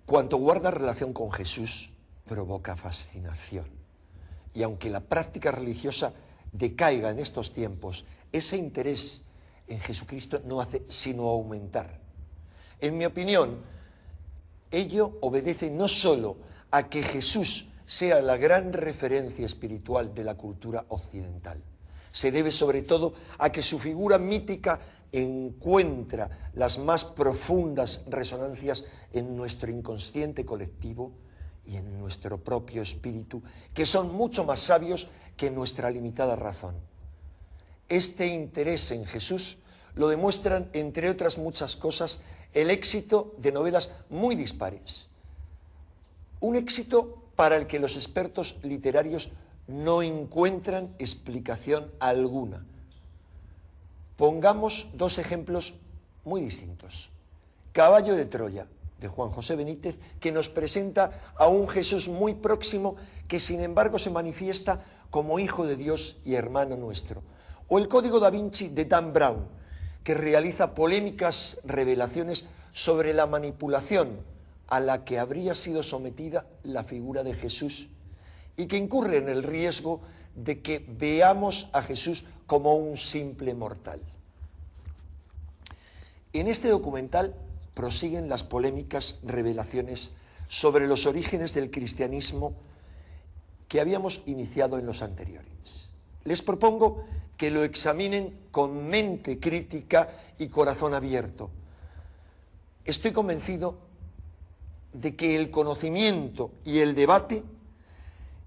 Cuanto guarda relación con Jesús, provoca fascinación. Y aunque la práctica religiosa decaiga en estos tiempos, ese interés en Jesucristo no hace sino aumentar. En mi opinión, ello obedece no solo a que Jesús sea la gran referencia espiritual de la cultura occidental, se debe sobre todo a que su figura mítica encuentra las más profundas resonancias en nuestro inconsciente colectivo y en nuestro propio espíritu, que son mucho más sabios que nuestra limitada razón. Este interés en Jesús lo demuestran, entre otras muchas cosas, el éxito de novelas muy dispares. Un éxito para el que los expertos literarios no encuentran explicación alguna. Pongamos dos ejemplos muy distintos. Caballo de Troya, de Juan José Benítez, que nos presenta a un Jesús muy próximo que sin embargo se manifiesta como hijo de Dios y hermano nuestro. O el Código da Vinci de Dan Brown, que realiza polémicas revelaciones sobre la manipulación a la que habría sido sometida la figura de Jesús y que incurre en el riesgo de que veamos a Jesús como un simple mortal. En este documental prosiguen las polémicas revelaciones sobre los orígenes del cristianismo que habíamos iniciado en los anteriores. Les propongo que lo examinen con mente crítica y corazón abierto. Estoy convencido de que el conocimiento y el debate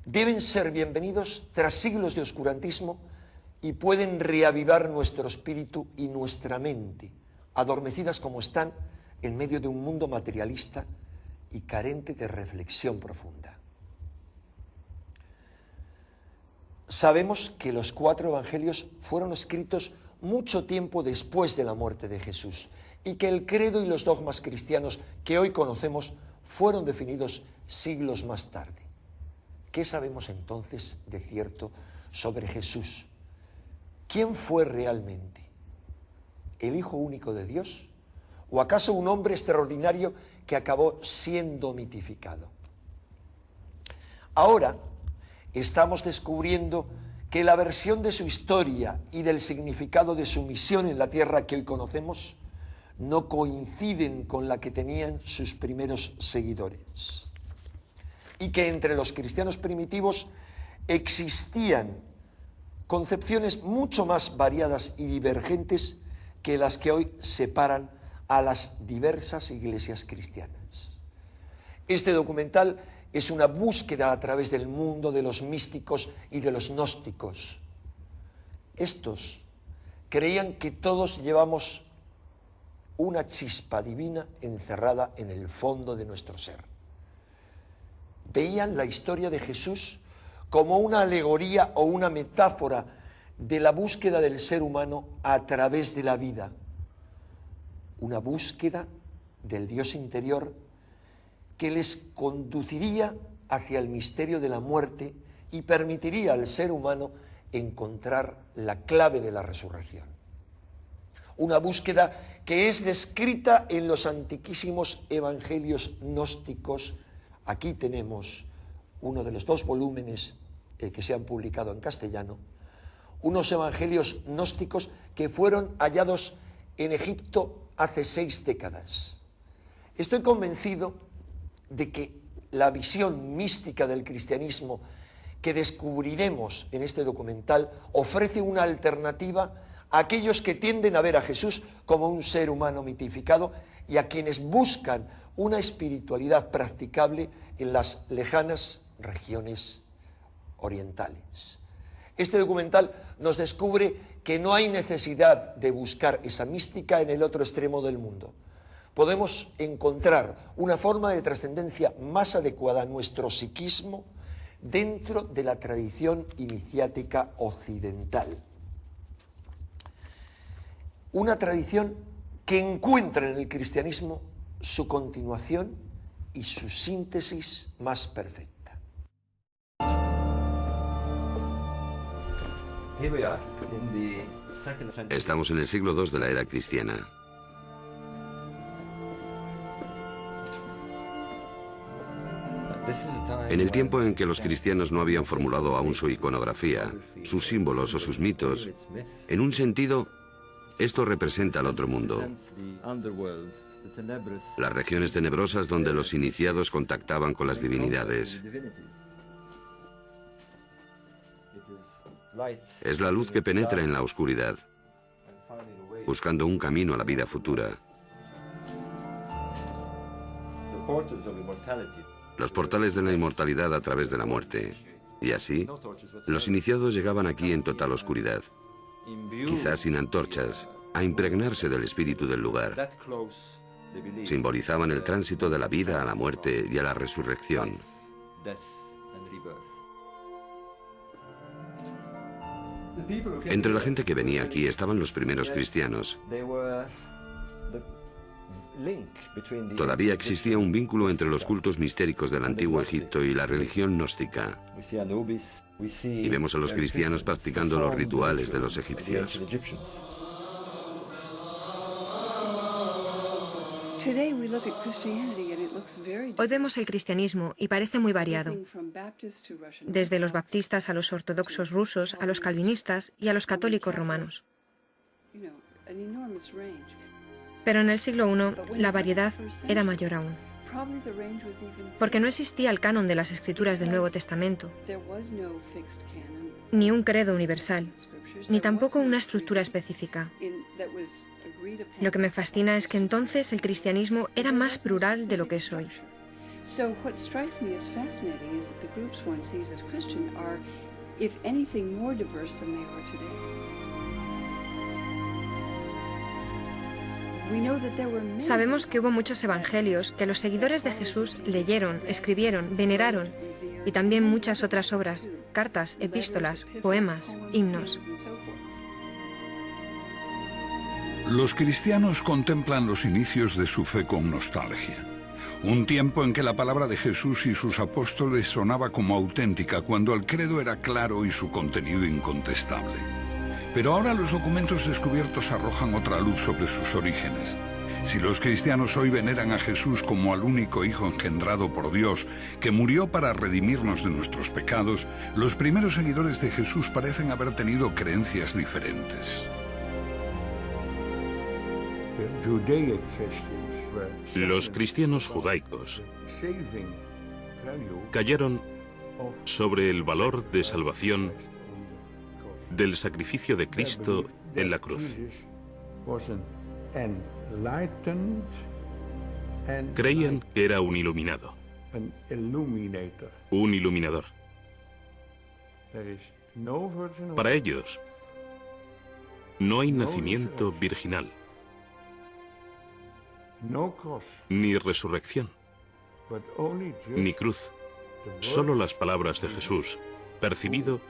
deben ser bienvenidos tras siglos de oscurantismo y pueden reavivar nuestro espíritu y nuestra mente, adormecidas como están en medio de un mundo materialista y carente de reflexión profunda. Sabemos que los 4 evangelios fueron escritos mucho tiempo después de la muerte de Jesús y que el credo y los dogmas cristianos que hoy conocemos fueron definidos siglos más tarde. ¿Qué sabemos entonces de cierto sobre Jesús? ¿Quién fue realmente? ¿El Hijo único de Dios? ¿O acaso un hombre extraordinario que acabó siendo mitificado? Ahora estamos descubriendo que la versión de su historia y del significado de su misión en la tierra que hoy conocemos no coinciden con la que tenían sus primeros seguidores. Y que entre los cristianos primitivos existían concepciones mucho más variadas y divergentes que las que hoy separan a las diversas iglesias cristianas. Este documental es una búsqueda a través del mundo de los místicos y de los gnósticos. Estos creían que todos llevamos una chispa divina encerrada en el fondo de nuestro ser. Veían la historia de Jesús como una alegoría o una metáfora de la búsqueda del ser humano a través de la vida. Una búsqueda del Dios interior que les conduciría hacia el misterio de la muerte y permitiría al ser humano encontrar la clave de la resurrección. Una búsqueda que es descrita en los antiquísimos evangelios gnósticos. Aquí tenemos uno de los 2 volúmenes que se han publicado en castellano, unos evangelios gnósticos que fueron hallados en Egipto hace 6 décadas. Estoy convencido de que la visión mística del cristianismo que descubriremos en este documental ofrece una alternativa a aquellos que tienden a ver a Jesús como un ser humano mitificado y a quienes buscan una espiritualidad practicable en las lejanas regiones orientales. Este documental nos descubre que no hay necesidad de buscar esa mística en el otro extremo del mundo. Podemos encontrar una forma de trascendencia más adecuada a nuestro psiquismo dentro de la tradición iniciática occidental. Una tradición que encuentra en el cristianismo su continuación y su síntesis más perfecta. Estamos en el siglo II de la era cristiana. En el tiempo en que los cristianos no habían formulado aún su iconografía, sus símbolos o sus mitos, en un sentido, esto representa al otro mundo. Las regiones tenebrosas donde los iniciados contactaban con las divinidades. Es la luz que penetra en la oscuridad, buscando un camino a la vida futura. Los portales de la inmortalidad a través de la muerte. Y así, los iniciados llegaban aquí en total oscuridad, quizás sin antorchas, a impregnarse del espíritu del lugar. Simbolizaban el tránsito de la vida a la muerte y a la resurrección. Entre la gente que venía aquí estaban los primeros cristianos. Todavía existía un vínculo entre los cultos mistéricos del antiguo Egipto y la religión gnóstica. Y vemos a los cristianos practicando los rituales de los egipcios. Hoy vemos el cristianismo y parece muy variado, desde los baptistas a los ortodoxos rusos, a los calvinistas y a los católicos romanos. Pero en el siglo I la variedad era mayor aún, porque no existía el canon de las escrituras del Nuevo Testamento, ni un credo universal, ni tampoco una estructura específica. Lo que me fascina es que entonces el cristianismo era más plural de lo que es hoy. Sabemos que hubo muchos evangelios que los seguidores de Jesús leyeron, escribieron, veneraron, y también muchas otras obras, cartas, epístolas, poemas, himnos. Los cristianos contemplan los inicios de su fe con nostalgia. Un tiempo en que la palabra de Jesús y sus apóstoles sonaba como auténtica, cuando el credo era claro y su contenido incontestable. Pero ahora los documentos descubiertos arrojan otra luz sobre sus orígenes. Si los cristianos hoy veneran a Jesús como al único Hijo engendrado por Dios, que murió para redimirnos de nuestros pecados, los primeros seguidores de Jesús parecen haber tenido creencias diferentes. Los cristianos judaicos callaron sobre el valor de salvación del sacrificio de Cristo en la cruz. Creían que era un iluminado, un iluminador. Para ellos, no hay nacimiento virginal, ni resurrección, ni cruz, solo las palabras de Jesús, percibido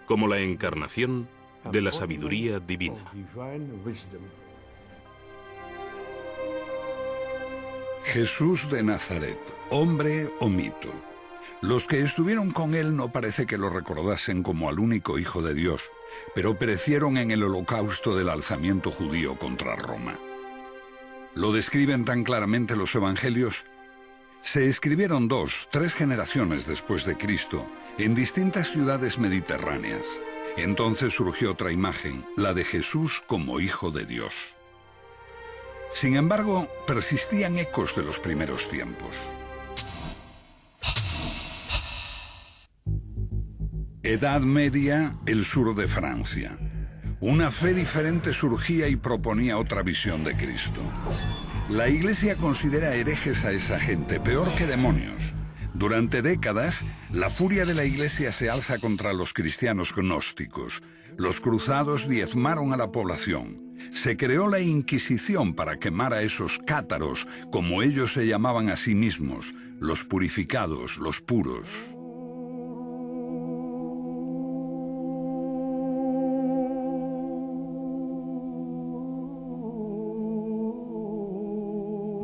como la encarnación de la sabiduría divina. Jesús de Nazaret, hombre o mito. Los que estuvieron con él no parece que lo recordasen como al único Hijo de Dios, pero perecieron en el holocausto del alzamiento judío contra Roma. ¿Lo describen tan claramente los evangelios? Se escribieron 2, 3 generaciones después de Cristo, en distintas ciudades mediterráneas. Entonces surgió otra imagen, la de Jesús como Hijo de Dios. Sin embargo, persistían ecos de los primeros tiempos. Edad Media, el sur de Francia. Una fe diferente surgía y proponía otra visión de Cristo. La Iglesia considera herejes a esa gente, peor que demonios. Durante décadas, la furia de la Iglesia se alza contra los cristianos gnósticos. Los cruzados diezmaron a la población. Se creó la Inquisición para quemar a esos cátaros, como ellos se llamaban a sí mismos, los purificados, los puros.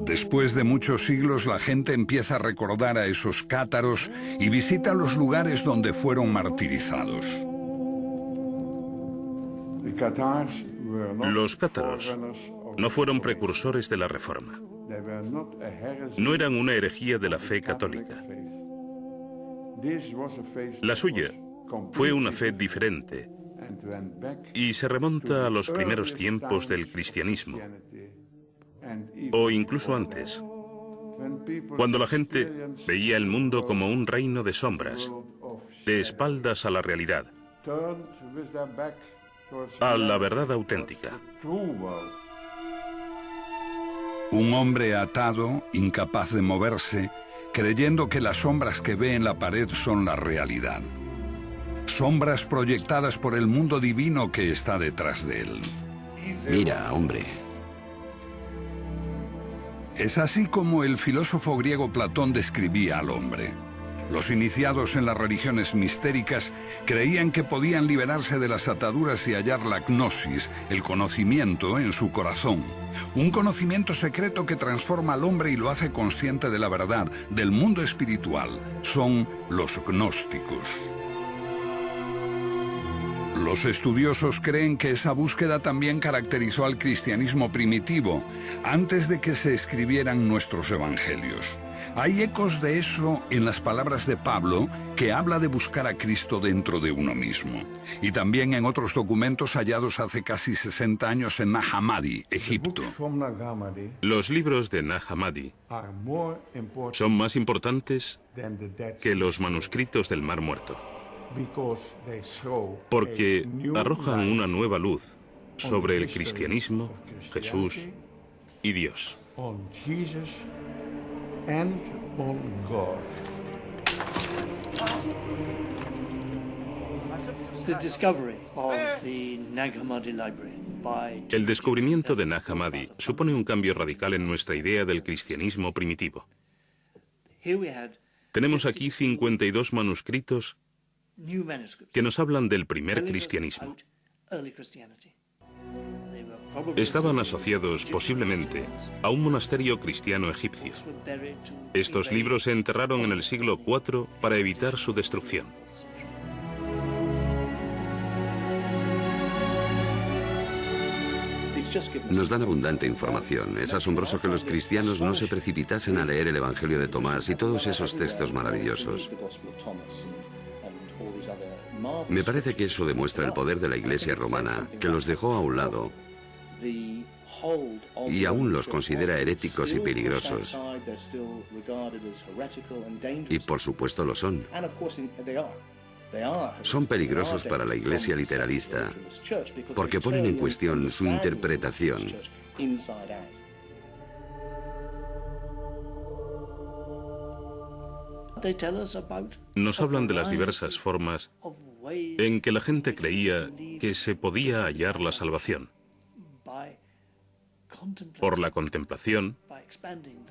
Después de muchos siglos, la gente empieza a recordar a esos cátaros y visita los lugares donde fueron martirizados. Los cátaros no fueron precursores de la Reforma. No eran una herejía de la fe católica. La suya fue una fe diferente y se remonta a los primeros tiempos del cristianismo, o incluso antes, cuando la gente veía el mundo como un reino de sombras, de espaldas a la realidad, a la verdad auténtica. Un hombre atado, incapaz de moverse, creyendo que las sombras que ve en la pared son la realidad. Sombras proyectadas por el mundo divino que está detrás de él. Mira, hombre. Es así como el filósofo griego Platón describía al hombre. Los iniciados en las religiones mistéricas creían que podían liberarse de las ataduras y hallar la gnosis, el conocimiento, en su corazón. Un conocimiento secreto que transforma al hombre y lo hace consciente de la verdad, del mundo espiritual. Son los gnósticos. Los estudiosos creen que esa búsqueda también caracterizó al cristianismo primitivo, antes de que se escribieran nuestros evangelios. Hay ecos de eso en las palabras de Pablo, que habla de buscar a Cristo dentro de uno mismo. Y también en otros documentos hallados hace casi 60 años en Nag Hammadi, Egipto. Los libros de Nag Hammadi son más importantes que los manuscritos del Mar Muerto, porque arrojan una nueva luz sobre el cristianismo, Jesús y Dios. El descubrimiento de Nag Hammadi supone un cambio radical en nuestra idea del cristianismo primitivo. Tenemos aquí 52 manuscritos que nos hablan del primer cristianismo. Estaban asociados posiblemente a un monasterio cristiano egipcio. Estos libros se enterraron en el siglo IV para evitar su destrucción. Nos dan abundante información. Es asombroso que los cristianos no se precipitasen a leer el Evangelio de Tomás y todos esos textos maravillosos. Me parece que eso demuestra el poder de la Iglesia romana, que los dejó a un lado y aún los considera heréticos y peligrosos. Y por supuesto lo son. Son peligrosos para la Iglesia literalista porque ponen en cuestión su interpretación. Nos hablan de las diversas formas en que la gente creía que se podía hallar la salvación. Por la contemplación,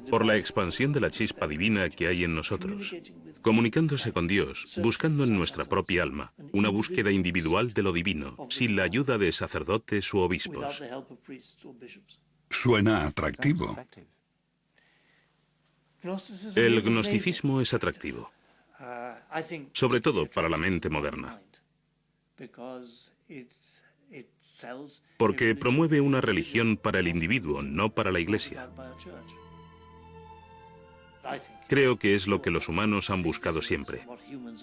por la expansión de la chispa divina que hay en nosotros, comunicándose con Dios, buscando en nuestra propia alma una búsqueda individual de lo divino, sin la ayuda de sacerdotes u obispos. Suena atractivo. El gnosticismo es atractivo, sobre todo para la mente moderna, porque promueve una religión para el individuo, no para la Iglesia. Creo que es lo que los humanos han buscado siempre,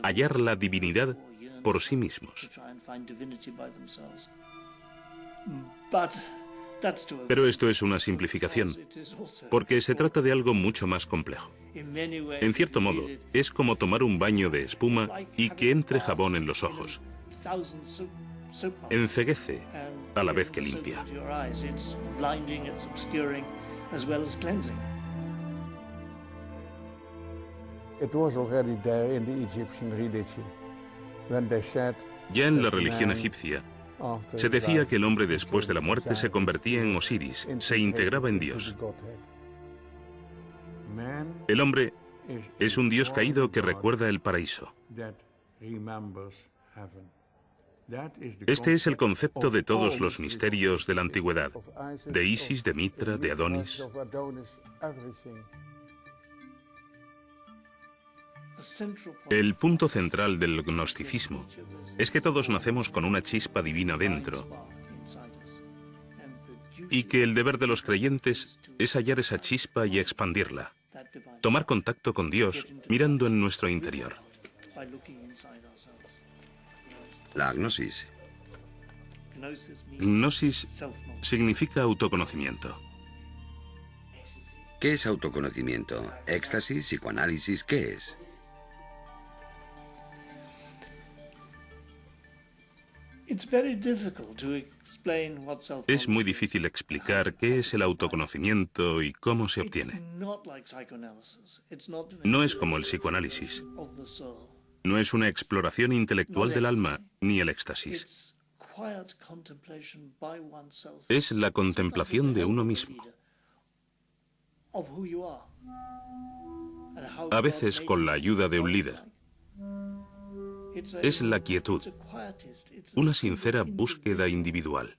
hallar la divinidad por sí mismos. Pero esto es una simplificación, porque se trata de algo mucho más complejo. En cierto modo, es como tomar un baño de espuma y que entre jabón en los ojos. Enceguece a la vez que limpia. Ya en la religión egipcia, se decía que el hombre después de la muerte se convertía en Osiris, se integraba en Dios. El hombre es un dios caído que recuerda el paraíso. Este es el concepto de todos los misterios de la antigüedad, de Isis, de Mitra, de Adonis. El punto central del gnosticismo es que todos nacemos con una chispa divina dentro y que el deber de los creyentes es hallar esa chispa y expandirla, tomar contacto con Dios mirando en nuestro interior. La agnosis. Gnosis significa autoconocimiento. ¿Qué es autoconocimiento? ¿Éxtasis? ¿Psicoanálisis? ¿Qué es? Es muy difícil explicar qué es el autoconocimiento y cómo se obtiene. No es como el psicoanálisis. No es una exploración intelectual del alma ni el éxtasis. Es la contemplación de uno mismo. A veces con la ayuda de un líder. Es la quietud, una sincera búsqueda individual.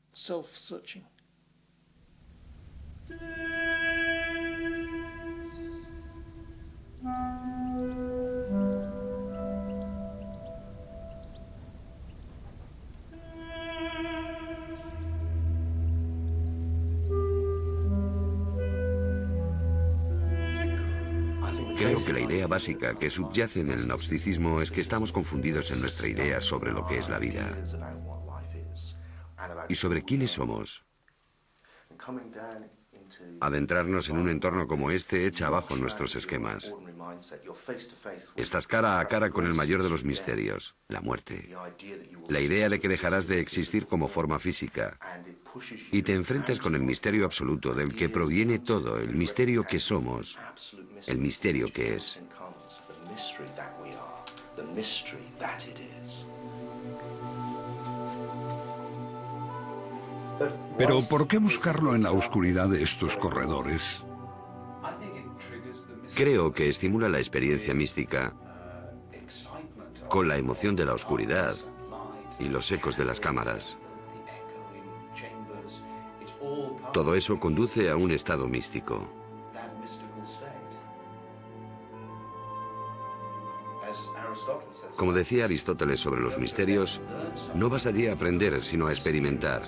Creo que la idea básica que subyace en el gnosticismo es que estamos confundidos en nuestra idea sobre lo que es la vida y sobre quiénes somos. Adentrarnos en un entorno como este echa abajo nuestros esquemas. Estás cara a cara con el mayor de los misterios, la muerte. La idea de que dejarás de existir como forma física y te enfrentas con el misterio absoluto del que proviene todo, el misterio que somos, el misterio que es. Pero ¿por qué buscarlo en la oscuridad de estos corredores? Creo que estimula la experiencia mística con la emoción de la oscuridad y los ecos de las cámaras. Todo eso conduce a un estado místico. Como decía Aristóteles sobre los misterios, no vas allí a aprender, sino a experimentar.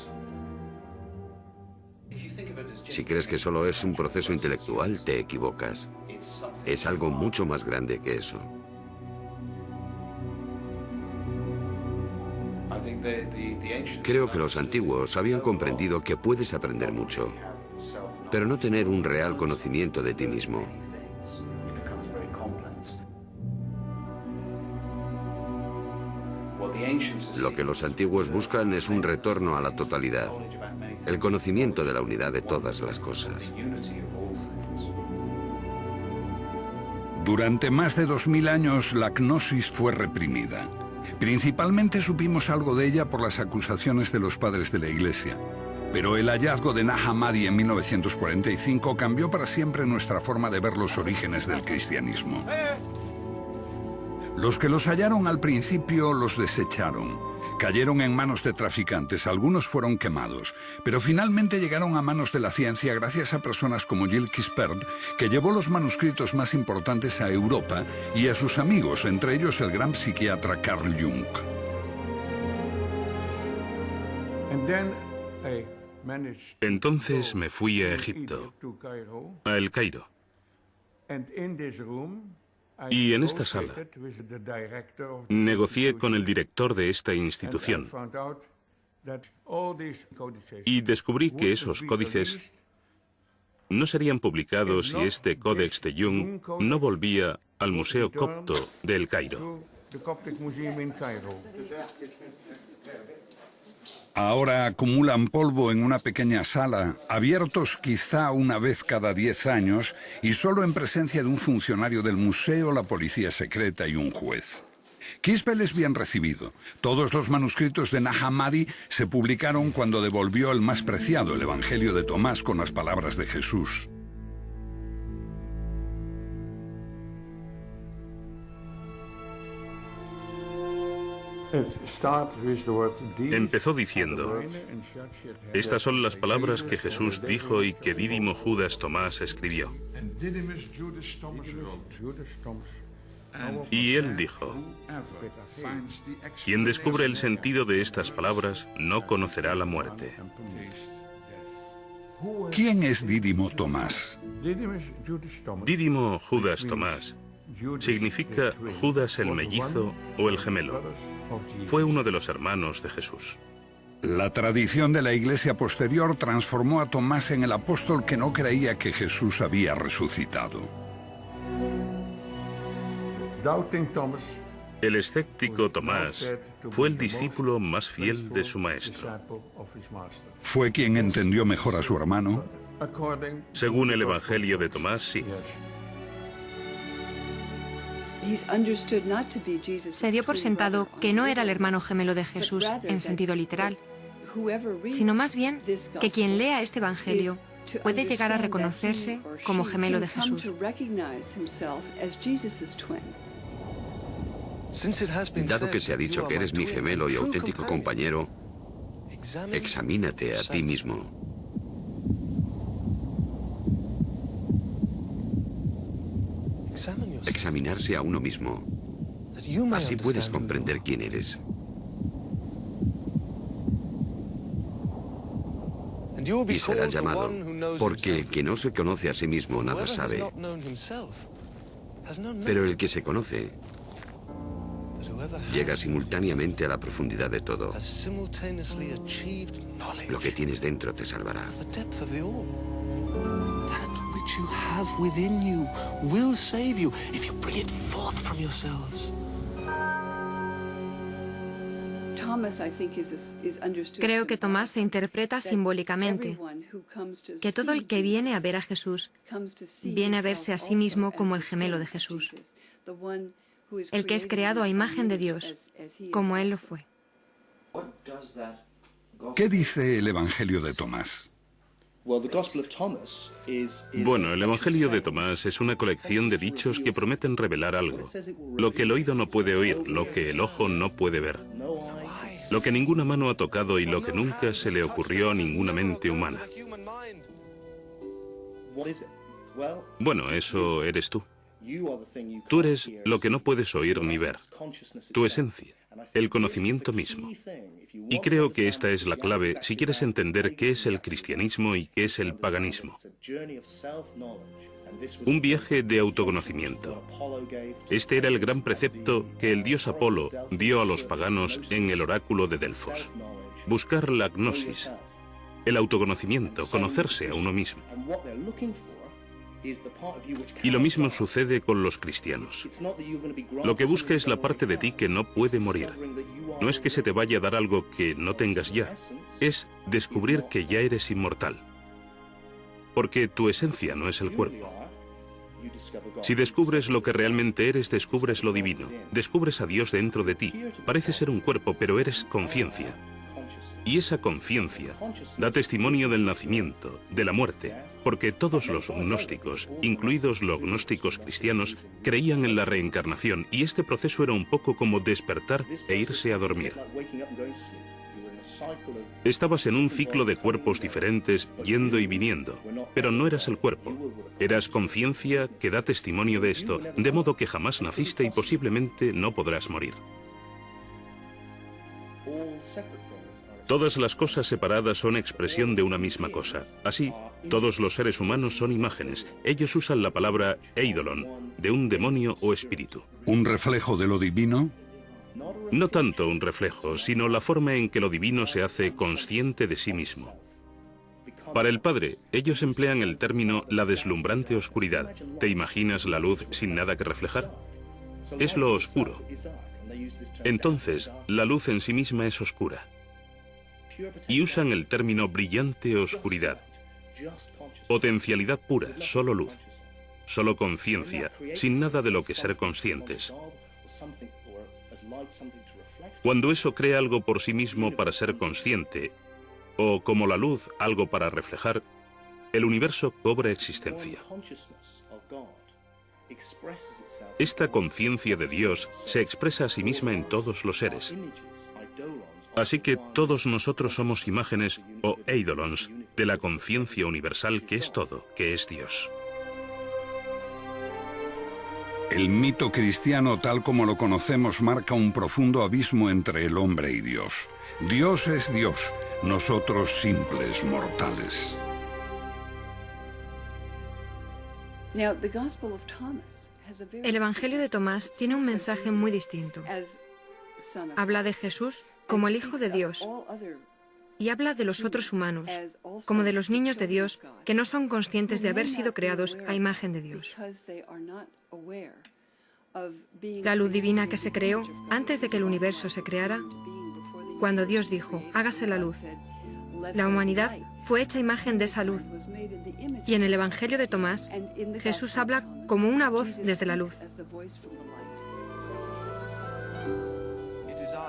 Si crees que solo es un proceso intelectual, te equivocas. Es algo mucho más grande que eso. Creo que los antiguos habían comprendido que puedes aprender mucho, pero no tener un real conocimiento de ti mismo. Lo que los antiguos buscan es un retorno a la totalidad, el conocimiento de la unidad de todas las cosas. Durante más de 2000 años la gnosis fue reprimida. Principalmente supimos algo de ella por las acusaciones de los padres de la Iglesia. Pero el hallazgo de Nag Hammadi en 1945 cambió para siempre nuestra forma de ver los orígenes del cristianismo. Los que los hallaron al principio los desecharon. Cayeron en manos de traficantes, algunos fueron quemados, pero finalmente llegaron a manos de la ciencia gracias a personas como Gilles Quispert, que llevó los manuscritos más importantes a Europa, y a sus amigos, entre ellos el gran psiquiatra Carl Jung. Entonces me fui a Egipto, a El Cairo. Y en esta sala negocié con el director de esta institución y descubrí que esos códices no serían publicados si este Códex de Jung no volvía al Museo Copto de El Cairo. Ahora acumulan polvo en una pequeña sala, abiertos quizá una vez cada 10 años y solo en presencia de un funcionario del museo, la policía secreta y un juez. Quispert es bien recibido. Todos los manuscritos de Nag Hammadi se publicaron cuando devolvió el más preciado, el Evangelio de Tomás, con las palabras de Jesús. Empezó diciendo: estas son las palabras que Jesús dijo y que Dídimo Judas Tomás escribió. Y él dijo: quien descubre el sentido de estas palabras no conocerá la muerte. ¿Quién es Dídimo Tomás? Dídimo Judas Tomás significa Judas el mellizo o el gemelo. Fue uno de los hermanos de Jesús. La tradición de la Iglesia posterior transformó a Tomás en el apóstol que no creía que Jesús había resucitado. El escéptico Tomás fue el discípulo más fiel de su maestro. ¿Fue quien entendió mejor a su hermano? Según el Evangelio de Tomás, sí. Se dio por sentado que no era el hermano gemelo de Jesús en sentido literal, sino más bien que quien lea este Evangelio puede llegar a reconocerse como gemelo de Jesús. Dado que se ha dicho que eres mi gemelo y auténtico compañero, examínate a ti mismo. Examinarse a uno mismo. Así puedes comprender quién eres. Y serás llamado, porque el que no se conoce a sí mismo nada sabe. Pero el que se conoce llega simultáneamente a la profundidad de todo. Lo que tienes dentro te salvará. You have within you will save you if you bring it forth from yourselves. Creo que Tomás se interpreta simbólicamente, que todo el que viene a ver a Jesús viene a verse a sí mismo como el gemelo de Jesús, el que es creado a imagen de Dios, como Él lo fue. ¿Qué dice el Evangelio de Tomás? Bueno, el Evangelio de Tomás es una colección de dichos que prometen revelar algo. Lo que el oído no puede oír, lo que el ojo no puede ver, lo que ninguna mano ha tocado y lo que nunca se le ocurrió a ninguna mente humana. Bueno, eso eres tú. Tú eres lo que no puedes oír ni ver, tu esencia, el conocimiento mismo. Y creo que esta es la clave si quieres entender qué es el cristianismo y qué es el paganismo. Un viaje de autoconocimiento. Este era el gran precepto que el dios Apolo dio a los paganos en el oráculo de Delfos. Buscar la gnosis, el autoconocimiento, conocerse a uno mismo. Y lo mismo sucede con los cristianos. Lo que busca es la parte de ti que no puede morir. No es que se te vaya a dar algo que no tengas ya, es descubrir que ya eres inmortal. Porque tu esencia no es el cuerpo. Si descubres lo que realmente eres, descubres lo divino. Descubres a Dios dentro de ti. Parece ser un cuerpo, pero eres conciencia. Y esa conciencia da testimonio del nacimiento, de la muerte, porque todos los gnósticos, incluidos los gnósticos cristianos, creían en la reencarnación, y este proceso era un poco como despertar e irse a dormir. Estabas en un ciclo de cuerpos diferentes, yendo y viniendo, pero no eras el cuerpo. Eras conciencia que da testimonio de esto, de modo que jamás naciste y posiblemente no podrás morir. Todas las cosas separadas son expresión de una misma cosa. Así, todos los seres humanos son imágenes. Ellos usan la palabra eidolon, de un demonio o espíritu. ¿Un reflejo de lo divino? No tanto un reflejo, sino la forma en que lo divino se hace consciente de sí mismo. Para el Padre, ellos emplean el término la deslumbrante oscuridad. ¿Te imaginas la luz sin nada que reflejar? Es lo oscuro. Entonces, la luz en sí misma es oscura. Y usan el término brillante oscuridad. Potencialidad pura, solo luz. Solo conciencia, sin nada de lo que ser conscientes. Cuando eso crea algo por sí mismo para ser consciente, o como la luz, algo para reflejar, el universo cobra existencia. Esta conciencia de Dios se expresa a sí misma en todos los seres. Así que todos nosotros somos imágenes o eidolons de la conciencia universal que es todo, que es Dios. El mito cristiano tal como lo conocemos marca un profundo abismo entre el hombre y Dios. Dios es Dios, nosotros simples mortales. El Evangelio de Tomás tiene un mensaje muy distinto. Habla de Jesús como el Hijo de Dios y habla de los otros humanos, como de los niños de Dios que no son conscientes de haber sido creados a imagen de Dios. La luz divina que se creó antes de que el universo se creara, cuando Dios dijo, hágase la luz, la humanidad fue hecha imagen de esa luz. Y en el Evangelio de Tomás, Jesús habla como una voz desde la luz.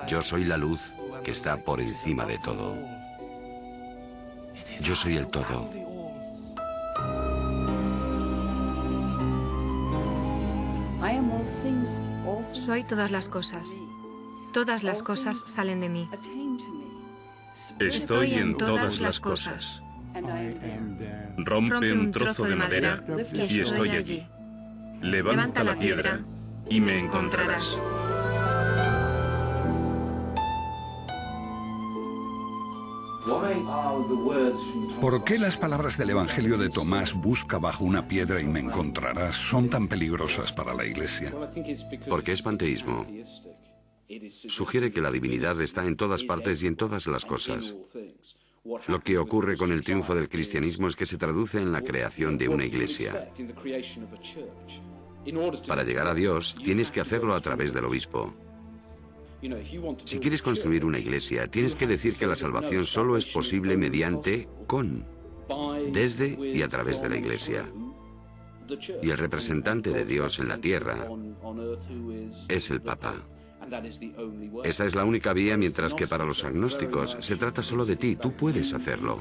Yo soy la luz que está por encima de todo. Yo soy el todo. Soy todas las cosas. Todas las cosas salen de mí. Estoy en todas las cosas. Rompe un trozo de madera y estoy allí. Levanta la piedra y me encontrarás. ¿Por qué las palabras del Evangelio de Tomás, busca bajo una piedra y me encontrarás, son tan peligrosas para la Iglesia? Porque es panteísmo. Sugiere que la divinidad está en todas partes y en todas las cosas. Lo que ocurre con el triunfo del cristianismo es que se traduce en la creación de una iglesia. Para llegar a Dios, tienes que hacerlo a través del obispo. Si quieres construir una iglesia, tienes que decir que la salvación solo es posible mediante, desde y a través de la iglesia. Y el representante de Dios en la tierra es el Papa. Esa es la única vía, mientras que para los agnósticos se trata solo de ti, tú puedes hacerlo.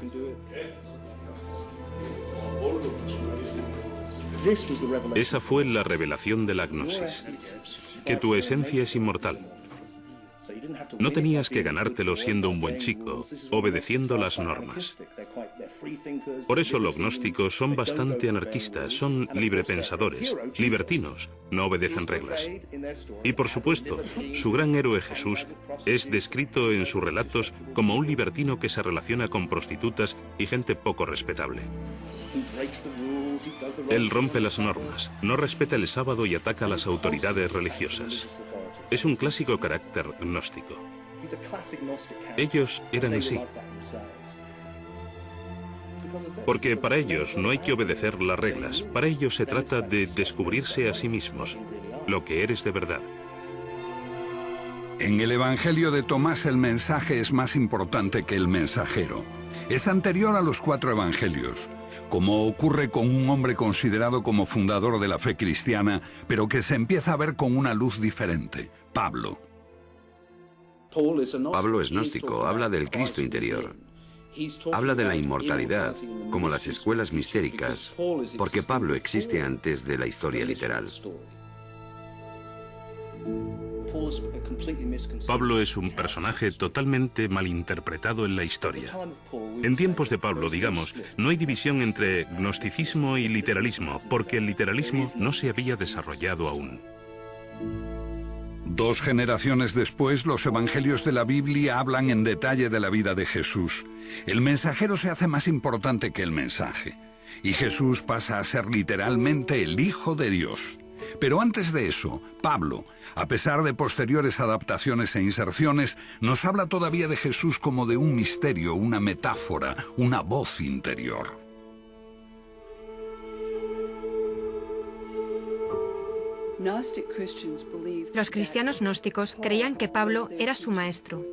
Esa fue la revelación de la gnosis, que tu esencia es inmortal. No tenías que ganártelo siendo un buen chico, obedeciendo las normas. Por eso los gnósticos son bastante anarquistas, son librepensadores, libertinos, no obedecen reglas. Y por supuesto, su gran héroe Jesús es descrito en sus relatos como un libertino que se relaciona con prostitutas y gente poco respetable. Él rompe las normas, no respeta el sábado y ataca a las autoridades religiosas. Es un clásico carácter gnóstico. Ellos eran así. Porque para ellos no hay que obedecer las reglas. Para ellos se trata de descubrirse a sí mismos, lo que eres de verdad. En el Evangelio de Tomás el mensaje es más importante que el mensajero. Es anterior a los 4 evangelios, como ocurre con un hombre considerado como fundador de la fe cristiana, pero que se empieza a ver con una luz diferente, Pablo. Pablo es gnóstico, habla del Cristo interior. Habla de la inmortalidad, como las escuelas mistéricas, porque Pablo existe antes de la historia literal. Pablo es un personaje totalmente malinterpretado en la historia. En tiempos de Pablo, digamos, no hay división entre gnosticismo y literalismo, porque el literalismo no se había desarrollado aún. 2 generaciones después, los evangelios de la Biblia hablan en detalle de la vida de Jesús. El mensajero se hace más importante que el mensaje, y Jesús pasa a ser literalmente el Hijo de Dios. Pero antes de eso, Pablo, a pesar de posteriores adaptaciones e inserciones, nos habla todavía de Jesús como de un misterio, una metáfora, una voz interior. Los cristianos gnósticos creían que Pablo era su maestro,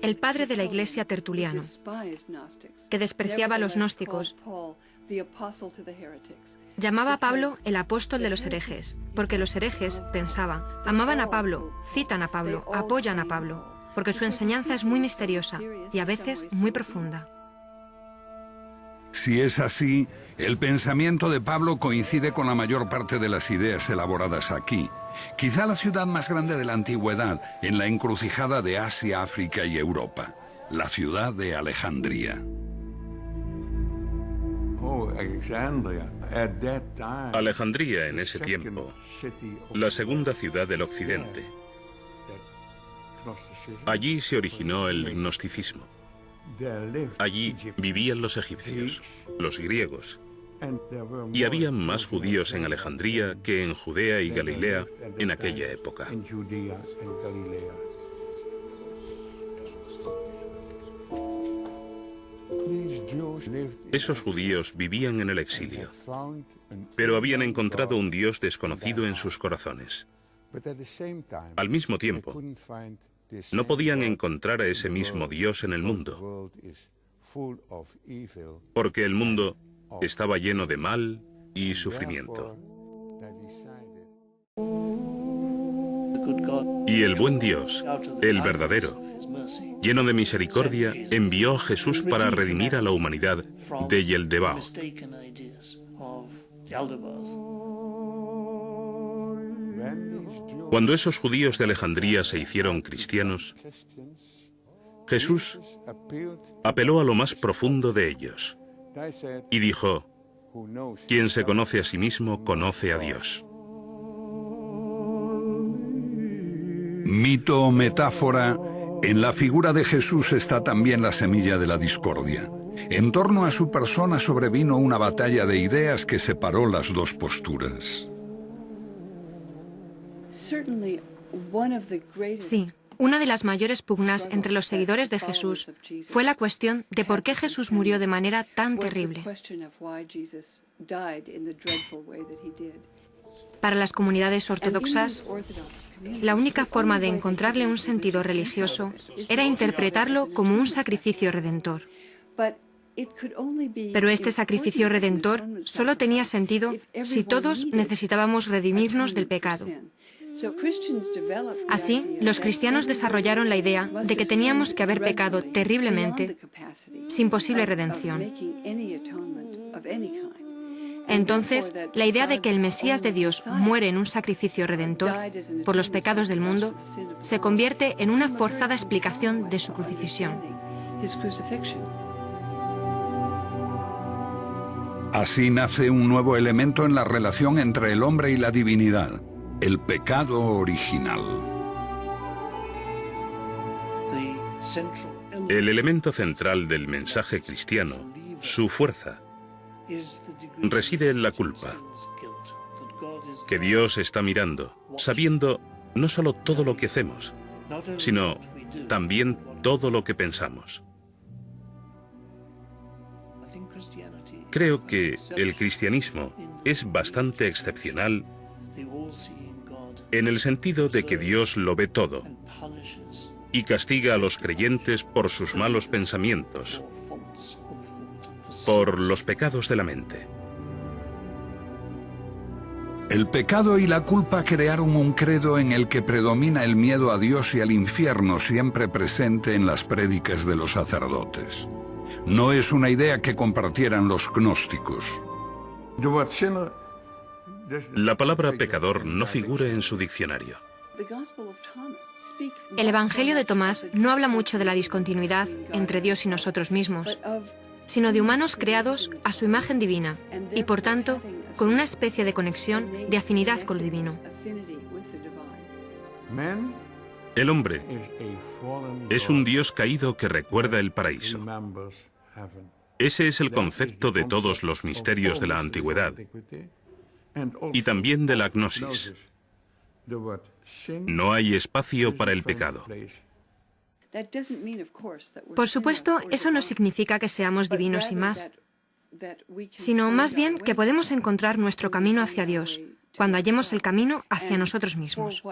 el padre de la iglesia Tertuliano, que despreciaba a los gnósticos. Llamaba a Pablo el apóstol de los herejes, porque los herejes, pensaban, amaban a Pablo, citan a Pablo, apoyan a Pablo, porque su enseñanza es muy misteriosa y a veces muy profunda. Si es así, el pensamiento de Pablo coincide con la mayor parte de las ideas elaboradas aquí. Quizá la ciudad más grande de la antigüedad, en la encrucijada de Asia, África y Europa, la ciudad de Alejandría. Alejandría en ese tiempo, la segunda ciudad del occidente. Allí se originó el gnosticismo. Allí vivían los egipcios, los griegos, Y había más judíos en Alejandría que en Judea y Galilea en aquella época. Esos judíos vivían en el exilio, pero habían encontrado un Dios desconocido en sus corazones. Al mismo tiempo, no podían encontrar a ese mismo Dios en el mundo, porque el mundo estaba lleno de mal y sufrimiento. Y el buen Dios, el verdadero, lleno de misericordia, envió a Jesús para redimir a la humanidad de Yeldebaoth. Cuando esos judíos de Alejandría se hicieron cristianos, Jesús apeló a lo más profundo de ellos y dijo: quien se conoce a sí mismo conoce a Dios. Mito o metáfora, en la figura de Jesús está también la semilla de la discordia. En torno a su persona sobrevino una batalla de ideas que separó las dos posturas. Sí, una de las mayores pugnas entre los seguidores de Jesús fue la cuestión de por qué Jesús murió de manera tan terrible. Para las comunidades ortodoxas, la única forma de encontrarle un sentido religioso era interpretarlo como un sacrificio redentor. Pero este sacrificio redentor solo tenía sentido si todos necesitábamos redimirnos del pecado. Así, los cristianos desarrollaron la idea de que teníamos que haber pecado terriblemente, sin posible redención. Entonces, la idea de que el Mesías de Dios muere en un sacrificio redentor por los pecados del mundo se convierte en una forzada explicación de su crucifixión. Así nace un nuevo elemento en la relación entre el hombre y la divinidad: el pecado original. El elemento central del mensaje cristiano, su fuerza, reside en la culpa, que Dios está mirando, sabiendo no solo todo lo que hacemos, sino también todo lo que pensamos. Creo que el cristianismo es bastante excepcional en el sentido de que Dios lo ve todo y castiga a los creyentes por sus malos pensamientos, por los pecados de la mente. El pecado y la culpa crearon un credo en el que predomina el miedo a Dios y al infierno, siempre presente en las prédicas de los sacerdotes. No es una idea que compartieran los gnósticos. La palabra pecador no figura en su diccionario. El Evangelio de Tomás no habla mucho de la discontinuidad entre Dios y nosotros mismos, sino de humanos creados a su imagen divina y, por tanto, con una especie de conexión, de afinidad con lo divino. El hombre es un Dios caído que recuerda el paraíso. Ese es el concepto de todos los misterios de la antigüedad y también de la gnosis. No hay espacio para el pecado. Por supuesto, eso no significa que seamos divinos y más, sino más bien que podemos encontrar nuestro camino hacia Dios cuando hallemos el camino hacia nosotros mismos,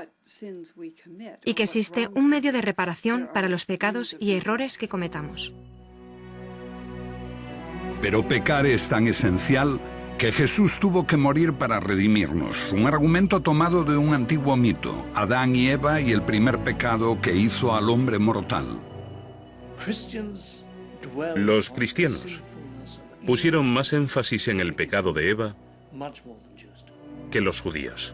y que existe un medio de reparación para los pecados y errores que cometamos. Pero pecar es tan esencial que Jesús tuvo que morir para redimirnos, un argumento tomado de un antiguo mito: Adán y Eva y el primer pecado que hizo al hombre mortal. Los cristianos pusieron más énfasis en el pecado de Eva que los judíos.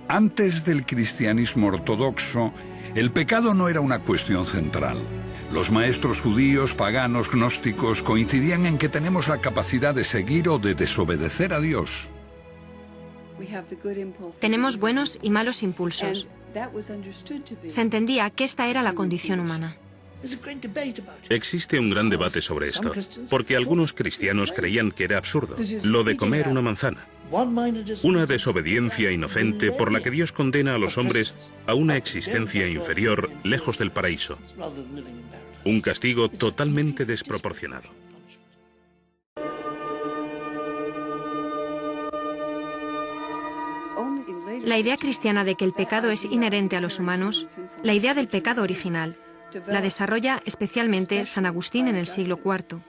Antes del cristianismo ortodoxo, el pecado no era una cuestión central. Los maestros judíos, paganos, gnósticos coincidían en que tenemos la capacidad de seguir o de desobedecer a Dios. Tenemos buenos y malos impulsos. Se entendía que esta era la condición humana. Existe un gran debate sobre esto, porque algunos cristianos creían que era absurdo, lo de comer una manzana. Una desobediencia inocente por la que Dios condena a los hombres a una existencia inferior, lejos del paraíso. Un castigo totalmente desproporcionado. La idea cristiana de que el pecado es inherente a los humanos, la idea del pecado original, la desarrolla especialmente San Agustín en el siglo IV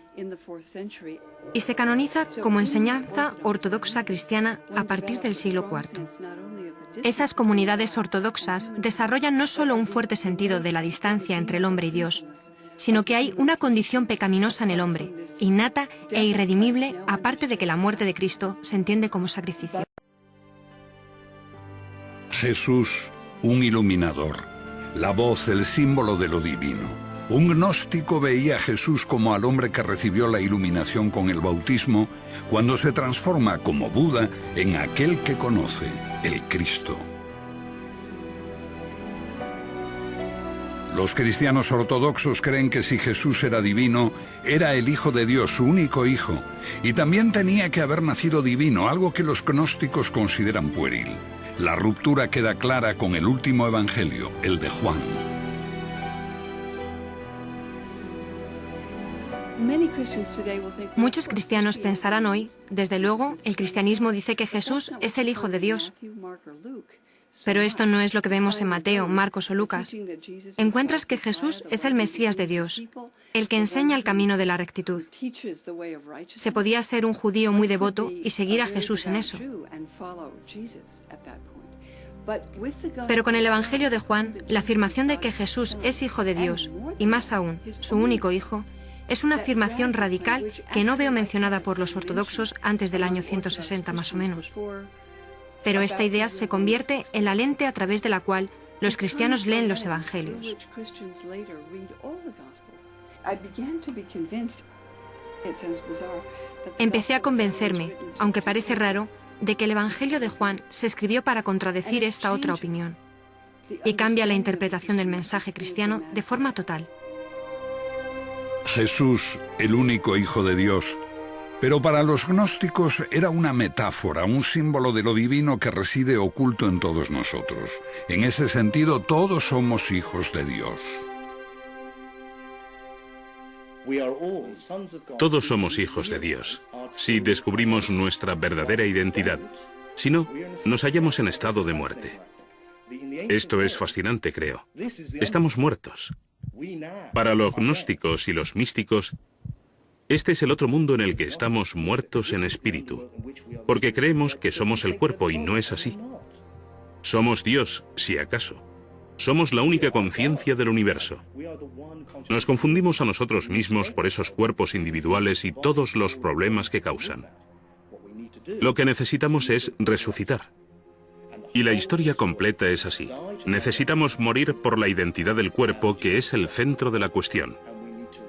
y se canoniza como enseñanza ortodoxa cristiana a partir del siglo IV. Esas comunidades ortodoxas desarrollan no solo un fuerte sentido de la distancia entre el hombre y Dios, sino que hay una condición pecaminosa en el hombre, innata e irredimible, aparte de que la muerte de Cristo se entiende como sacrificio. Jesús, un iluminador, la voz, el símbolo de lo divino. Un gnóstico veía a Jesús como al hombre que recibió la iluminación con el bautismo, cuando se transforma como Buda en aquel que conoce, el Cristo. Los cristianos ortodoxos creen que si Jesús era divino, era el Hijo de Dios, su único Hijo, y también tenía que haber nacido divino, algo que los gnósticos consideran pueril. La ruptura queda clara con el último evangelio, el de Juan. Muchos cristianos pensarán hoy, desde luego, el cristianismo dice que Jesús es el Hijo de Dios. Pero esto no es lo que vemos en Mateo, Marcos o Lucas. Encuentras que Jesús es el Mesías de Dios, el que enseña el camino de la rectitud. Se podía ser un judío muy devoto y seguir a Jesús en eso. Pero con el Evangelio de Juan, la afirmación de que Jesús es Hijo de Dios, y más aún, su único Hijo, es una afirmación radical que no veo mencionada por los ortodoxos antes del año 160 más o menos. Pero esta idea se convierte en la lente a través de la cual los cristianos leen los Evangelios. Empecé a convencerme, aunque parece raro, de que el Evangelio de Juan se escribió para contradecir esta otra opinión, y cambia la interpretación del mensaje cristiano de forma total. Jesús, el único Hijo de Dios, pero para los gnósticos era una metáfora, un símbolo de lo divino que reside oculto en todos nosotros. En ese sentido, todos somos hijos de Dios. Todos somos hijos de Dios, si descubrimos nuestra verdadera identidad. Si no, nos hallamos en estado de muerte. Esto es fascinante, creo. Estamos muertos. Para los gnósticos y los místicos, este es el otro mundo en el que estamos muertos en espíritu, porque creemos que somos el cuerpo y no es así. Somos Dios, si acaso. Somos la única conciencia del universo. Nos confundimos a nosotros mismos por esos cuerpos individuales y todos los problemas que causan. Lo que necesitamos es resucitar. Y la historia completa es así. Necesitamos morir por la identidad del cuerpo, que es el centro de la cuestión.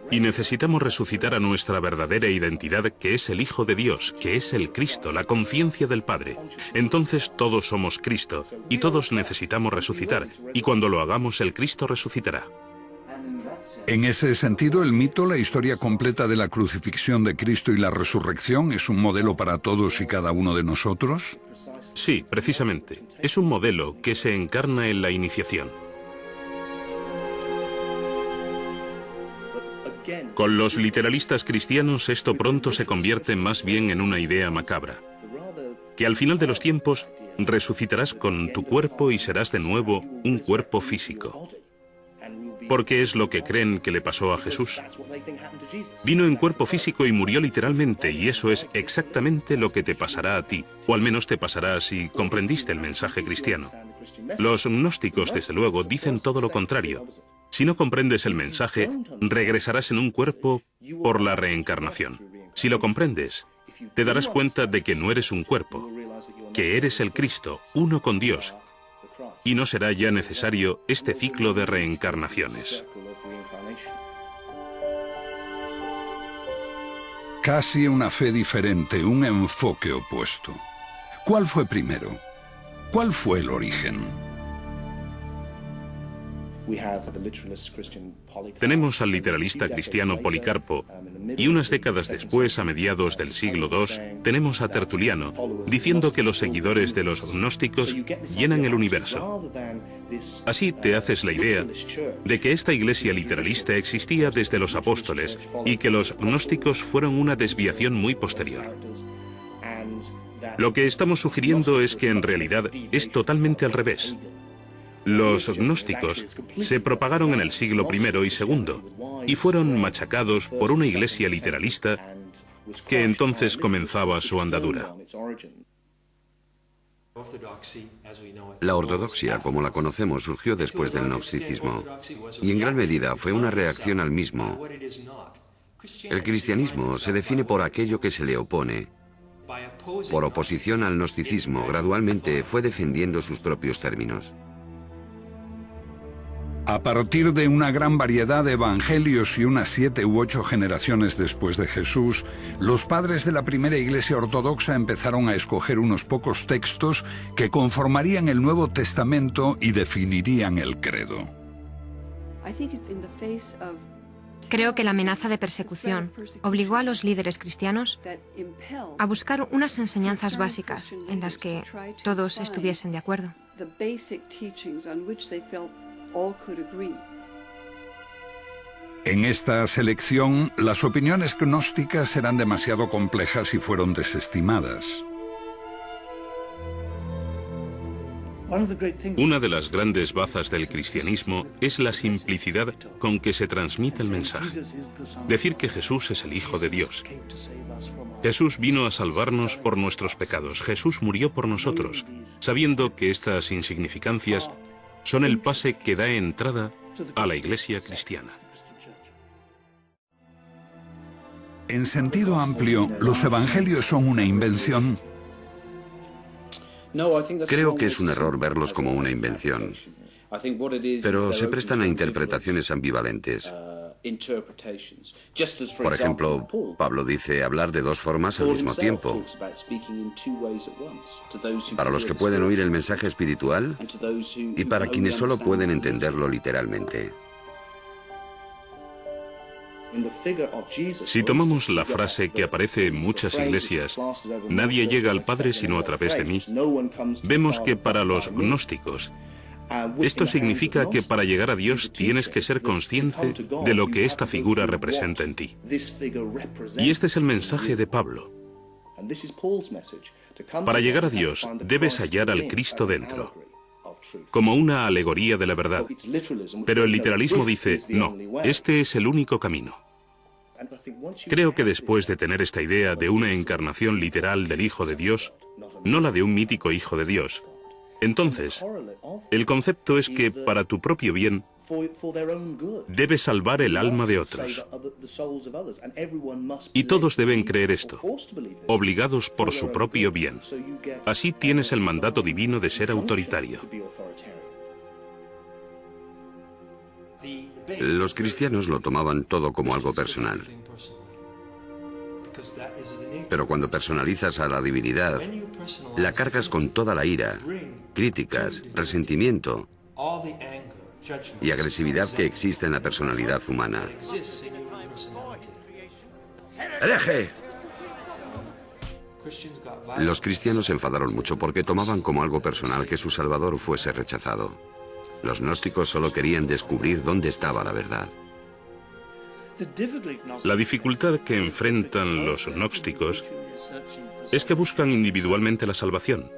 Y necesitamos resucitar a nuestra verdadera identidad, que es el Hijo de Dios, que es el Cristo, la conciencia del Padre. Entonces todos somos Cristo, y todos necesitamos resucitar, y cuando lo hagamos el Cristo resucitará. En ese sentido, el mito, la historia completa de la crucifixión de Cristo y la resurrección, ¿es un modelo para todos y cada uno de nosotros? Sí, precisamente. Es un modelo que se encarna en la iniciación. Con los literalistas cristianos esto pronto se convierte más bien en una idea macabra, que al final de los tiempos resucitarás con tu cuerpo y serás de nuevo un cuerpo físico. Porque es lo que creen que le pasó a Jesús. Vino en cuerpo físico y murió literalmente, y eso es exactamente lo que te pasará a ti, o al menos te pasará si comprendiste el mensaje cristiano. Los gnósticos, desde luego, dicen todo lo contrario. Si no comprendes el mensaje, regresarás en un cuerpo por la reencarnación. Si lo comprendes, te darás cuenta de que no eres un cuerpo, que eres el Cristo, uno con Dios, y no será ya necesario este ciclo de reencarnaciones. Casi una fe diferente, un enfoque opuesto. ¿Cuál fue primero? ¿Cuál fue el origen? Tenemos al literalista cristiano Policarpo, y unas décadas después, a mediados del siglo II, tenemos a Tertuliano, diciendo que los seguidores de los gnósticos llenan el universo. Así te haces la idea de que esta iglesia literalista existía desde los apóstoles y que los gnósticos fueron una desviación muy posterior. Lo que estamos sugiriendo es que en realidad es totalmente al revés. Los gnósticos se propagaron en el siglo I y II y fueron machacados por una iglesia literalista que entonces comenzaba su andadura. La ortodoxia, como la conocemos, surgió después del gnosticismo y en gran medida fue una reacción al mismo. El cristianismo se define por aquello que se le opone. Por oposición al gnosticismo, gradualmente fue defendiendo sus propios términos. A partir de una gran variedad de evangelios y unas 7 u 8 generaciones después de Jesús, los padres de la primera iglesia ortodoxa empezaron a escoger unos pocos textos que conformarían el Nuevo Testamento y definirían el credo. Creo que la amenaza de persecución obligó a los líderes cristianos a buscar unas enseñanzas básicas en las que todos estuviesen de acuerdo. En esta selección, las opiniones gnósticas eran demasiado complejas y fueron desestimadas. Una de las grandes bazas del cristianismo es la simplicidad con que se transmite el mensaje. Decir que Jesús es el Hijo de Dios. Jesús vino a salvarnos por nuestros pecados. Jesús murió por nosotros, sabiendo que estas insignificancias son el pase que da entrada a la iglesia cristiana. En sentido amplio, ¿los evangelios son una invención? Creo que es un error verlos como una invención, pero se prestan a interpretaciones ambivalentes. Por ejemplo, Pablo dice hablar de dos formas al mismo tiempo. Para los que pueden oír el mensaje espiritual y para quienes solo pueden entenderlo literalmente. Si tomamos la frase que aparece en muchas iglesias, nadie llega al Padre sino a través de mí, vemos que para los gnósticos, esto significa que para llegar a Dios tienes que ser consciente de lo que esta figura representa en ti. Y este es el mensaje de Pablo. Para llegar a Dios debes hallar al Cristo dentro, como una alegoría de la verdad. Pero el literalismo dice, no, este es el único camino. Creo que después de tener esta idea de una encarnación literal del Hijo de Dios, no la de un mítico Hijo de Dios, entonces, el concepto es que para tu propio bien, debes salvar el alma de otros. Y todos deben creer esto, obligados por su propio bien. Así tienes el mandato divino de ser autoritario. Los cristianos lo tomaban todo como algo personal. Pero cuando personalizas a la divinidad, la cargas con toda la ira, críticas, resentimiento y agresividad que existe en la personalidad humana. ¡Hereje! Los cristianos se enfadaron mucho porque tomaban como algo personal que su Salvador fuese rechazado. Los gnósticos solo querían descubrir dónde estaba la verdad. La dificultad que enfrentan los gnósticos es que buscan individualmente la salvación.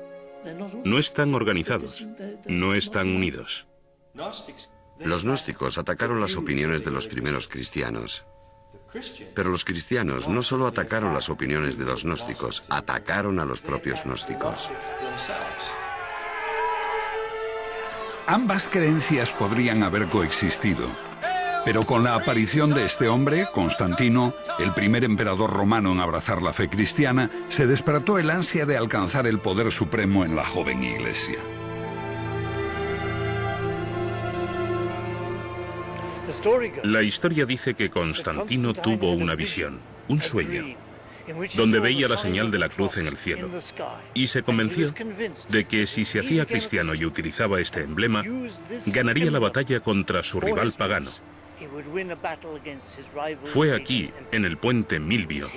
No están organizados, no están unidos. Los gnósticos atacaron las opiniones de los primeros cristianos. Pero los cristianos no solo atacaron las opiniones de los gnósticos, atacaron a los propios gnósticos. Ambas creencias podrían haber coexistido. Pero con la aparición de este hombre, Constantino, el primer emperador romano en abrazar la fe cristiana, se despertó el ansia de alcanzar el poder supremo en la joven iglesia. La historia dice que Constantino tuvo una visión, un sueño. donde veía la señal de la cruz en el cielo, y se convenció de que si se hacía cristiano y utilizaba este emblema, ganaría la batalla contra su rival pagano. Fue aquí, en el puente Milvio,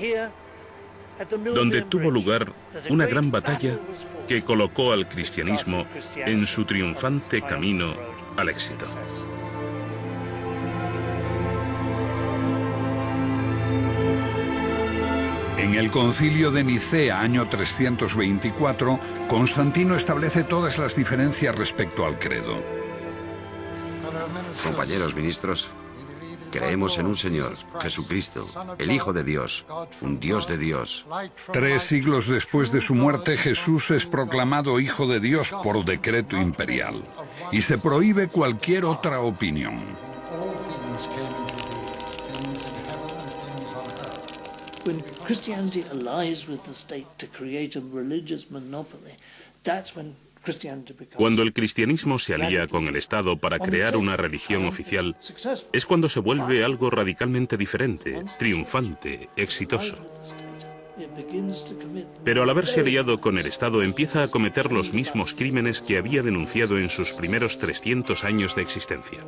donde tuvo lugar una gran batalla que colocó al cristianismo en su triunfante camino al éxito. En el Concilio de Nicea, año 324, Constantino establece todas las diferencias respecto al credo. Compañeros ministros, creemos en un Señor, Jesucristo, el Hijo de Dios, un Dios de Dios. 3 siglos después de su muerte, Jesús es proclamado Hijo de Dios por decreto imperial, y se prohíbe cualquier otra opinión. When Christianity allies with the state to create a religious monopoly, that's when Christianity becomes... Cuando el cristianismo se alía con el Estado para crear una religión oficial, es cuando se vuelve algo radicalmente diferente, triunfante, exitoso. Pero al haberse aliado con el Estado empieza a cometer los mismos crímenes que había denunciado en sus primeros 300 años de existencia.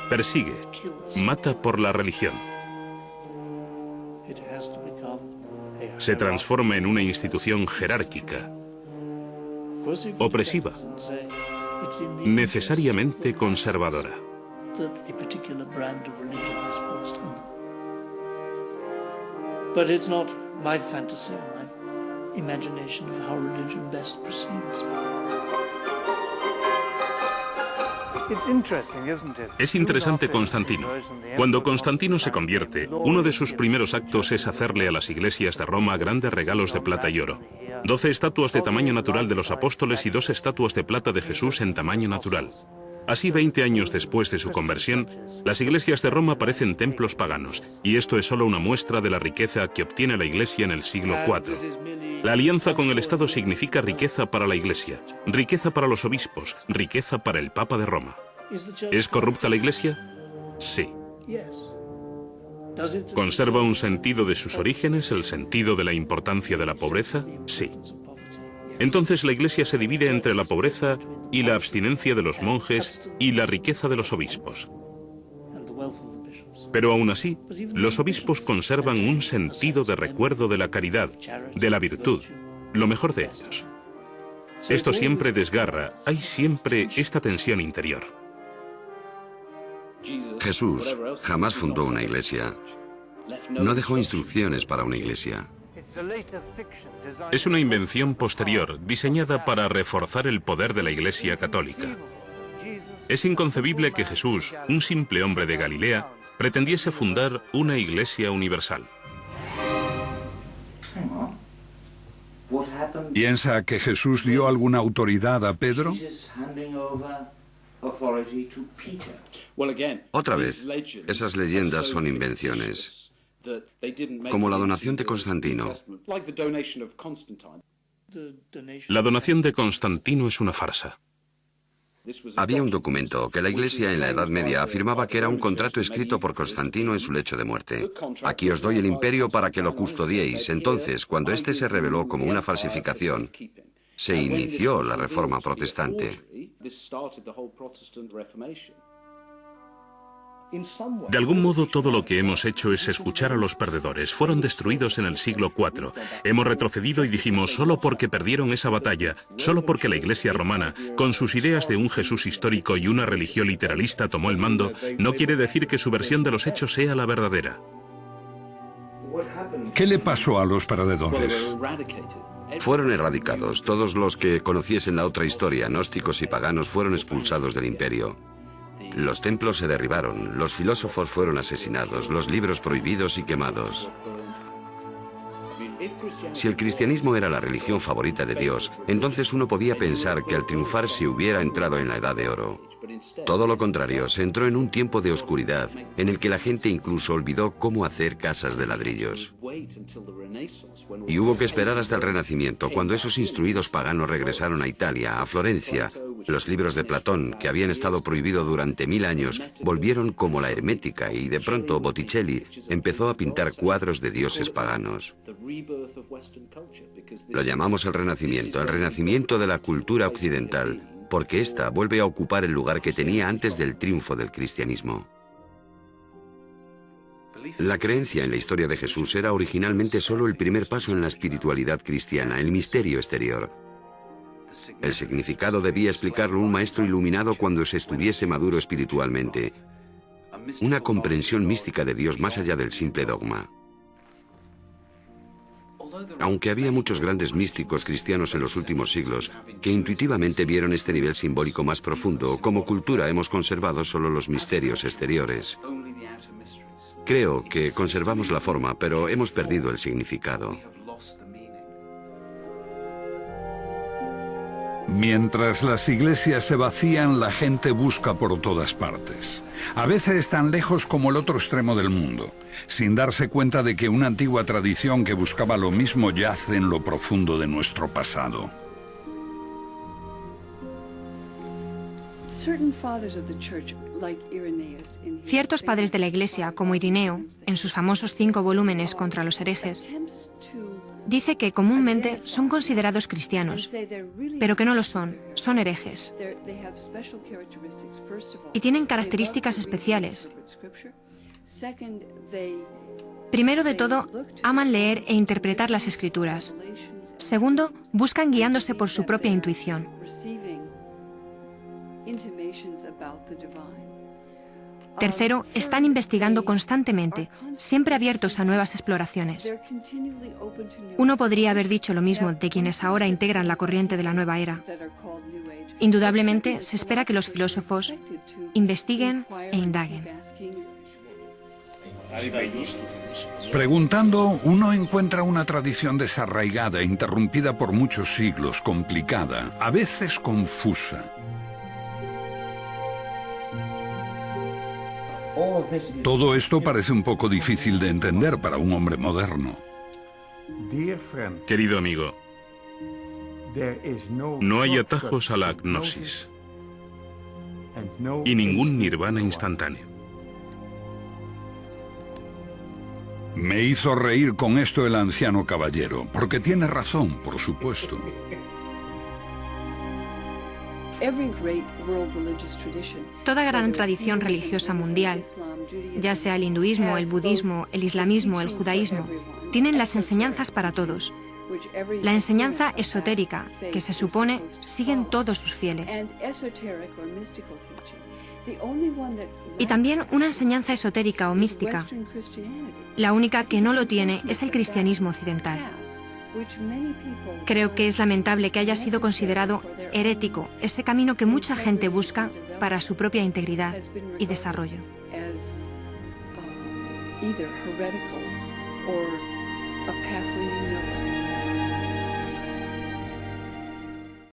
Persigue, mata por la religión. Se transforma en una institución jerárquica, opresiva, necesariamente conservadora. But it's not my fantasy, my imagination of how religion best proceeds. Es interesante Constantino. Cuando Constantino se convierte, uno de sus primeros actos es hacerle a las iglesias de Roma grandes regalos de plata y oro. 12 estatuas de tamaño natural de los apóstoles y 2 estatuas de plata de Jesús en tamaño natural. Así, 20 años después de su conversión, las iglesias de Roma parecen templos paganos, y esto es solo una muestra de la riqueza que obtiene la iglesia en el siglo IV. La alianza con el Estado significa riqueza para la iglesia, riqueza para los obispos, riqueza para el Papa de Roma. ¿Es corrupta la iglesia? Sí. ¿Conserva un sentido de sus orígenes, el sentido de la importancia de la pobreza? Sí. Entonces la iglesia se divide entre la pobreza y la abstinencia de los monjes y la riqueza de los obispos. Pero aún así, los obispos conservan un sentido de recuerdo de la caridad, de la virtud, lo mejor de ellos. Esto siempre desgarra, hay siempre esta tensión interior. Jesús jamás fundó una iglesia. No dejó instrucciones para una iglesia. Es una invención posterior, diseñada para reforzar el poder de la Iglesia católica. Es inconcebible que Jesús, un simple hombre de Galilea, pretendiese fundar una iglesia universal. ¿Piensa que Jesús dio alguna autoridad a Pedro? Otra vez, esas leyendas son invenciones, como la donación de Constantino. La donación de Constantino es una farsa. Había un documento que la Iglesia en la Edad Media afirmaba que era un contrato escrito por Constantino en su lecho de muerte. Aquí os doy el imperio para que lo custodiéis. Entonces, cuando este se reveló como una falsificación, se inició la Reforma Protestante. De algún modo, todo lo que hemos hecho es escuchar a los perdedores. Fueron destruidos en el siglo IV. Hemos retrocedido y dijimos, solo porque perdieron esa batalla, solo porque la Iglesia romana, con sus ideas de un Jesús histórico y una religión literalista, tomó el mando, no quiere decir que su versión de los hechos sea la verdadera. ¿Qué le pasó a los perdedores? Fueron erradicados. Todos los que conociesen la otra historia, gnósticos y paganos, fueron expulsados del imperio. Los templos se derribaron, los filósofos fueron asesinados, los libros prohibidos y quemados. Si el cristianismo era la religión favorita de Dios, entonces uno podía pensar que al triunfar se hubiera entrado en la Edad de Oro. Todo lo contrario, se entró en un tiempo de oscuridad, en el que la gente incluso olvidó cómo hacer casas de ladrillos. Y hubo que esperar hasta el Renacimiento, cuando esos instruidos paganos regresaron a Italia, a Florencia, Los libros de Platón, que habían estado prohibidos durante 1000 años, volvieron como la hermética y de pronto Botticelli empezó a pintar cuadros de dioses paganos. Lo llamamos el renacimiento de la cultura occidental, porque ésta vuelve a ocupar el lugar que tenía antes del triunfo del cristianismo. La creencia en la historia de Jesús era originalmente solo el primer paso en la espiritualidad cristiana, el misterio exterior. El significado debía explicarlo un maestro iluminado cuando se estuviese maduro espiritualmente. Una comprensión mística de Dios más allá del simple dogma. Aunque había muchos grandes místicos cristianos en los últimos siglos que intuitivamente vieron este nivel simbólico más profundo, como cultura hemos conservado solo los misterios exteriores. Creo que conservamos la forma, pero hemos perdido el significado. Mientras las iglesias se vacían, la gente busca por todas partes. A veces tan lejos como el otro extremo del mundo, sin darse cuenta de que una antigua tradición que buscaba lo mismo yace en lo profundo de nuestro pasado. Ciertos padres de la Iglesia, como Irineo, en sus famosos 5 volúmenes contra los herejes, dice que comúnmente son considerados cristianos, pero que no lo son, son herejes. Y tienen características especiales. Primero de todo, aman leer e interpretar las Escrituras. Segundo, buscan guiándose por su propia intuición. Tercero, están investigando constantemente, siempre abiertos a nuevas exploraciones. Uno podría haber dicho lo mismo de quienes ahora integran la corriente de la nueva era. Indudablemente, se espera que los filósofos investiguen e indaguen. Preguntando, uno encuentra una tradición desarraigada, interrumpida por muchos siglos, complicada, a veces confusa. Todo esto parece un poco difícil de entender para un hombre moderno. Querido amigo, no hay atajos a la agnosis y ningún nirvana instantáneo. Me hizo reír con esto el anciano caballero, porque tiene razón, por supuesto. Toda gran tradición religiosa mundial, ya sea el hinduismo, el budismo, el islamismo, el judaísmo, tienen las enseñanzas para todos. La enseñanza esotérica, que se supone siguen todos sus fieles. Y también una enseñanza esotérica o mística. La única que no lo tiene es el cristianismo occidental. Creo que es lamentable que haya sido considerado herético ese camino que mucha gente busca para su propia integridad y desarrollo. Either heretical or a path leading